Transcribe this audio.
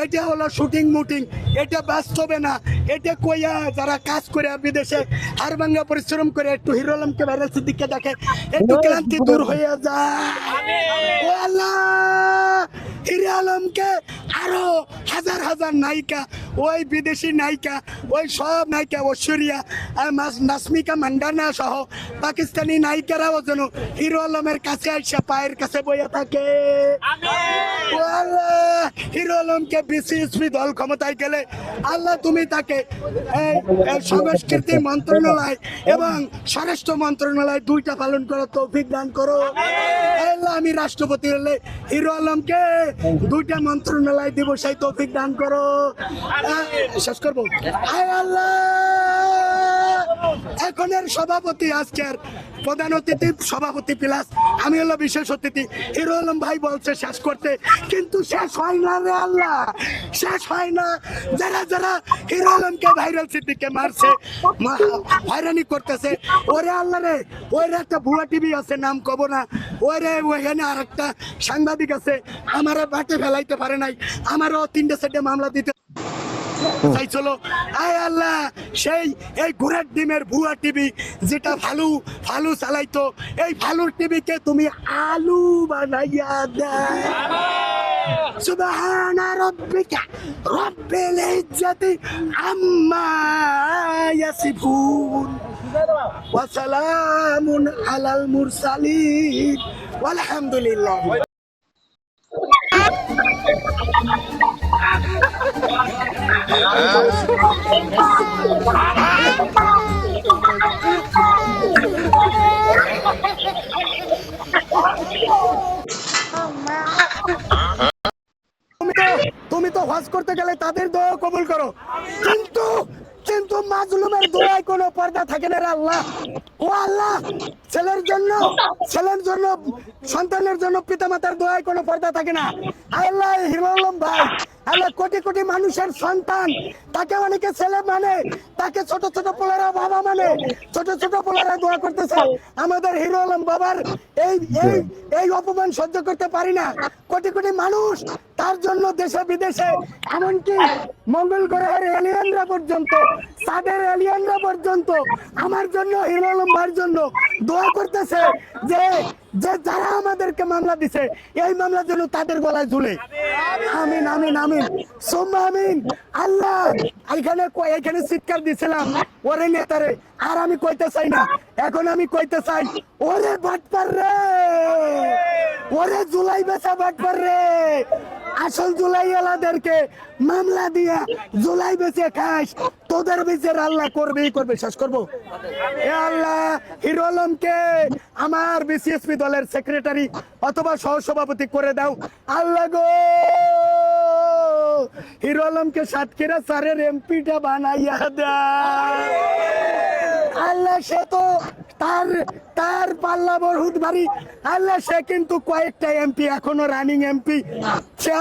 এটা হলো শুটিং মুটিং, এটা বাস্তবে না। এটা কইয়া যারা কাজ করে বিদেশে হাড়ভাঙ্গা পরিশ্রম করে একটু হিরো আলমকে ভাইরাল সিদ্দিককে দেখে, একটু ক্লান্তি দূর হয়ে যায়। ও আল্লাহ, হিরো আলমকে আরো হাজার হাজার নায়িকা, ওই বিদেশি নায়িকা, ওই সব নায়িকা ঐশ্বরিয়া, নাসমিকা মান্ডানা সহ পাকিস্তানি নায়িকারাও যেন হিরো আলমের কাছে আইসা পায়ের কাছে বইয়া থাকে। ও আল্লাহ, হিরো আলমকে বিসিএসপি দল ক্ষমতায় গেলে আল্লাহ তুমি তাকে সংস্কৃতি মন্ত্রণালয় এবং স্বরাষ্ট্র মন্ত্রণালয় দুইটা পালন করার তৌফিক দান করো। আল্লাহ, আমি রাষ্ট্রপতি হলে হিরো আলমকে দুইটা মন্ত্রণালয় দিব, সেই তৌফিক দান করো। শেষ করবো। আয় আল্লাহ, এখনের সভাপতি, আজকের প্রধান অতিথি সভাপতি প্লাস আমি হলো বিশেষ অতিথি। হিরো আলম ভাই বলছে শেষ করতে, কিন্তু শেষ হয় না রে আল্লাহ, শেষ হয় না। যারা যারা হিরো আলমকে ভাইরাল সিদ্দিককে মারছে, হয়রানি করতেছে, ওরে আল্লাহ রে, ওই একটা ভুয়া টিভি আছে, নাম কব না, ওরে ওইখানে আর একটা সাংবাদিক আছে, আমারও বাটে ফেলাইতে পারে নাই, আমারও 3টে 4টে মামলা দিতে চাইছিল। আয় আল্লাহ, সেই এই ঘোড়ার ডিমের ভুয়া টিভি যেটা ফালু ফালু চালাইতো, এই ফালুর টিভিকে তুমি আলু বানাইয়া দেয়। সুবহানা রাব্বিকা রাব্বিল ইজ্জাতি আম্মা ইয়াসিফুন ওয়া সালামুন আলাল মুরসালিন ওয়ালহামদুলিল্লাহ। তুমি তো হজ করতে গেলে তাদের দোয়া কবুল করো, কিন্তু কিন্তু মাজলুমের দোয়ায় কোনো পর্দা থাকে না রে আল্লাহ। ও আল্লাহ, ছেলের জন্য সন্তানের জন্য পিতামাতার দোয়ায় কোনো পর্দা থাকে না। আল্লাহ, হিরো আলম ভাই আল্লাহ, কোটি কোটি মানুষের সন্তান, তাকে অনেকে ছেলে মানে, তাকে ছোট ছোট পোলারা বাবা মানে, ছোট ছোট পোলারা দোয়া করতেছে। আমাদের হিরো আলম বাবার এই এই এই অপমান সহ্য করতে পারি না। কোটি কোটি মানুষ তার জন্য দেশে বিদেশে, এমনকি মঙ্গল গ্রহের এলিয়েনরা পর্যন্ত, চাঁদের এলিয়েনরা পর্যন্ত আমার জন্য, হিরো আলম ভাইয়ের জন্য দোয়া করতেছে যে যে যারা আমাদেরকে মামলা দিছে, এই মামলা যেন তাদের গলায় ঝুলে। আমিন আমিন আমিন সুম্মা আমিন। আল্লাহ, এখানে চিৎকার দিছিলাম ওরে নেতারে, আর আমি কইতে চাই না, এখন আমি কইতে চাই, ওরে বাটপার রে, ওরে জুলাই বেচা বাটপার রে, আসল জুলাই এলাদেরকে মামলা দিয়া জুলাই বেচে খাস, তোদের বিচার আল্লাহ করবেই করবে। শেষ করবো। এ আল্লাহ, হিরো আলমকে আমার বিসিএসপি দলের সেক্রেটারি অথবা সহসভাপতি করে দাও আল্লাহ গো। হিরো আলমকে সাতক্ষীরা স্যারের এমপিটা বানাইয়া দাও আল্লাহ। সে তো তার পাল্লা বহুত ভারী আল্লাহ, সে কিন্তু কয়েকটা এমপি এখনো রানিং এমপি, সে